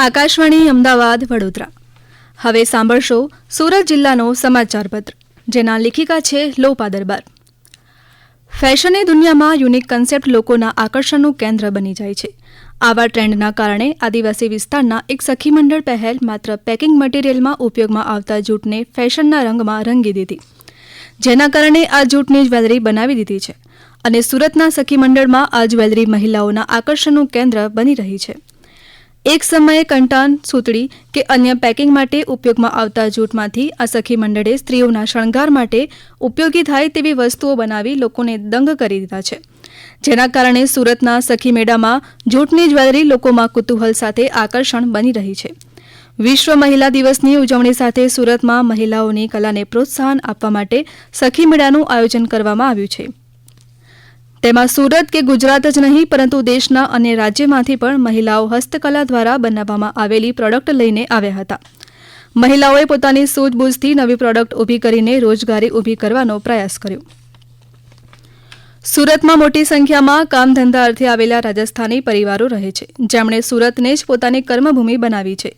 આકાશવાણી અમદાવાદ વડોદરા. હવે સાંભળશો સુરત જિલ્લાનો સમાચાર પત્ર, જેના લેખિકા છે લોપા દરબાર. ફેશનની દુનિયામાં યુનિક કન્સેપ્ટ લોકોના આકર્ષણનું કેન્દ્ર બની જાય છે. આવા ટ્રેન્ડના કારણે આદિવાસી વિસ્તારના એક સખી મંડળ પહેલ માત્ર પેકિંગ મટીરિયલમાં ઉપયોગમાં આવતા જૂટને ફેશનના રંગમાં રંગી દીધી, જેના કારણે આ જૂટની જ્વેલરી બનાવી દીધી છે અને સુરતના સખી મંડળમાં આ જ્વેલરી મહિલાઓના આકર્ષણનું કેન્દ્ર બની રહી છે. એક સમયે કંટાન, સૂતળી કે અન્ય પેકિંગ માટે ઉપયોગમાં આવતા જૂટમાંથી આ સખી મંડળે સ્ત્રીઓના શણગાર માટે ઉપયોગી થાય તેવી વસ્તુઓ બનાવી લોકોને દંગ કરી દીધા છે, જેના કારણે સુરતના સખી મેળામાં જૂટની જ્વેલરી લોકોમાં કુતૂહલ સાથે આકર્ષણ બની રહી છે. વિશ્વ મહિલા દિવસની ઉજવણી સાથે સુરતમાં મહિલાઓની કલાને પ્રોત્સાહન આપવા માટે સખી મેળાનું આયોજન કરવામાં આવ્યું છે. તેમાં સુરત કે ગુજરાત જ નહીં પરંતુ દેશના અન્ય રાજ્યમાંથી પણ મહિલાઓ હસ્તકલા દ્વારા બનાવવામાં આવેલી પ્રોડક્ટ લઈને આવ્યા હતા. મહિલાઓએ પોતાની સૂઝબૂઝથી નવી પ્રોડક્ટ ઊભી કરીને રોજગારી ઊભી કરવાનો પ્રયાસ કર્યો. સુરતમાં મોટી સંખ્યામાં કામ ધંધા અર્થે આવેલા રાજસ્થાની પરિવારો રહે છે, જેમણે સુરતને જ પોતાની કર્મભૂમિ બનાવી છે.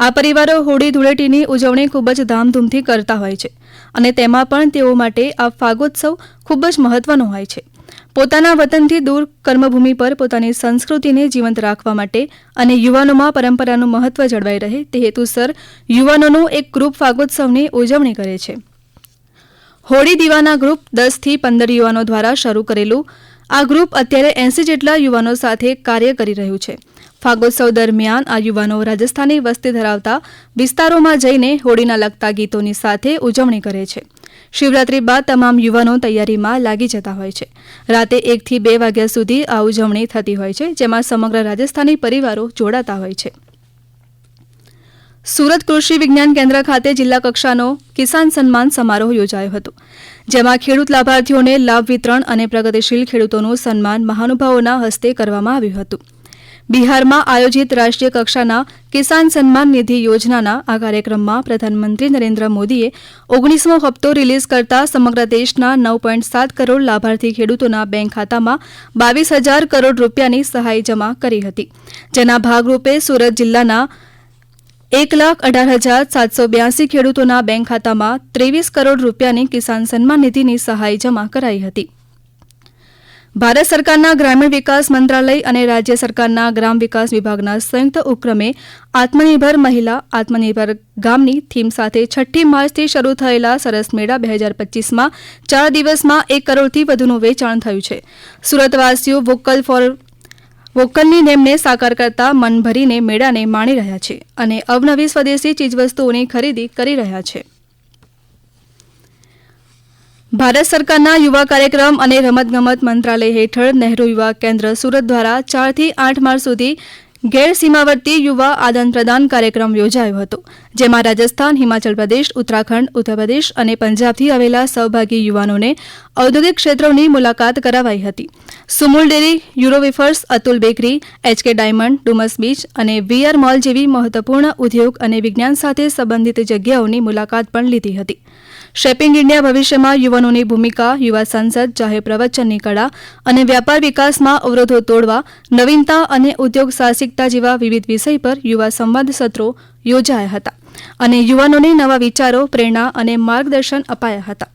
આ પરિવારો હોળી ધૂળેટીની ઉજવણી ખૂબ જ ધામધૂમથી કરતા હોય છે અને તેમાં પણ તેઓ માટે આ ફાગોત્સવ ખૂબ જ મહત્વનો હોય છે. પોતાના વતનથી દૂર કર્મભૂમિ પર પોતાની સંસ્કૃતિને જીવંત રાખવા માટે અને યુવાનોમાં પરંપરાનું મહત્વ જળવાઈ રહે તે હેતુસર યુવાનોનું એક ગ્રુપ ફાગોત્સવની ઉજવણી કરે છે. હોળી દીવાના ગ્રુપ 10 થી 15 યુવાનો દ્વારા શરૂ કરેલું આ ગ્રુપ અત્યારે 80 જેટલા યુવાનો સાથે કાર્ય કરી રહ્યું છે. ફાગોત્સવ દરમિયાન આ યુવાનો રાજસ્થાની વસ્તી ધરાવતા વિસ્તારોમાં જઈને હોળીના લગતા ગીતોની સાથે ઉજવણી કરે છે. શિવરાત્રી બાદ તમામ યુવાનો તૈયારીમાં લાગી જતા હોય છે. રાતે 1 થી 2 વાગ્યા સુધી આ ઉજવણી થતી હોય છે, જેમાં સમગ્ર રાજસ્થાની પરિવારો જોડાતા હોય છે. સુરત કૃષિ વિજ્ઞાન કેન્દ્ર ખાતે જિલ્લા કક્ષાનો કિસાન સન્માન સમારોહ યોજાયો હતો, જેમાં ખેડૂત લાભાર્થીઓને લાભ વિતરણ અને પ્રગતિશીલ ખેડૂતોનું સન્માન મહાનુભાવોના હસ્તે કરવામાં આવ્યું હતું. બિહારમાં આયોજિત રાષ્ટ્રીય કક્ષાના કિસાન સન્માન નિધિ યોજનાના આ કાર્યક્રમમાં પ્રધાનમંત્રી નરેન્દ્ર મોદીએ 19મો હપ્તો રિલીઝ કરતા સમગ્ર દેશના 9.7 કરોડ લાભાર્થી ખેડૂતોના બેંક ખાતામાં 22,000 કરોડ રૂપિયાની સહાય જમા કરી હતી, જેના ભાગરૂપે સુરત જિલ્લાના 1,18,782 ખેડૂતોના બેંક ખાતામાં 23 કરોડ રૂપિયાની કિસાન સન્માન નિધિની સહાય જમા કરાઈ હતી. ભારત સરકારના ગ્રામીણ વિકાસ મંત્રાલય અને રાજ્ય સરકારના ગ્રામ વિકાસ વિભાગના સંયુક્ત ઉપક્રમે આત્મનિર્ભર મહિલા આત્મનિર્ભર ગામની થીમ સાથે 6મી માર્ચથી શરૂ થયેલા સરસ મેળા 2025માં 4 દિવસમાં 1 કરોડથી વધુનું વેચાણ થયું છે. સુરતવાસીઓ વોકલની નેમને સાકાર કરતા મન ભરીને મેળાને માણી રહ્યા છે અને અવનવી સ્વદેશી ચીજવસ્તુઓની ખરીદી કરી રહ્યા છે. ભારત સરકારના યુવા કાર્યક્રમ અને રમતગમત મંત્રાલય હેઠળ નહેરુ યુવા કેન્દ્ર સુરત દ્વારા 4 થી 8 માર્ચ સુધી ગેરસીમાવર્તી યુવા આદાન પ્રદાન કાર્યક્રમ યોજાયો હતો, જેમાં રાજસ્થાન, હિમાચલ પ્રદેશ, ઉત્તરાખંડ, ઉત્તર પ્રદેશ અને પંજાબથી આવેલા સહભાગી યુવાનોને ઔદ્યોગિક ક્ષેત્રોની મુલાકાત કરાવાઈ હતી. Sumul dairy, Euro Wafers, Atul bakery, HK diamond, Dumas beach અને VR મોલ જેવી મહત્વપૂર્ણ ઉદ્યોગ અને વિજ્ઞાન સાથે સંબંધિત જગ્યાઓની મુલાકાત પણ લીધી હતી. શેપિંગ ઇન્ડિયા ભવિષ્યમાં યુવાનોની ભૂમિકા, યુવા સંસદ, જાહેર પ્રવચનની કળા અને વ્યાપાર વિકાસમાં અવરોધો તોડવા, નવીનતા અને ઉદ્યોગ સાહસિકતા જેવા વિવિધ વિષય પર યુવા સંવાદ સત્રો યોજાયા હતા અને યુવાનોને નવા વિચારો, પ્રેરણા અને માર્ગદર્શન અપાયા હતા.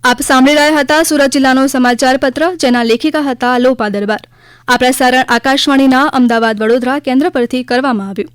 આપ સાંભળી રહ્યા હતા સુરત જિલ્લાનો સમાચાર પત્ર, જેના લેખિકા હતા લોપા દરબાર. આ પ્રસારણ આકાશવાણીના અમદાવાદ વડોદરા કેન્દ્ર પરથી કરવામાં આવ્યું.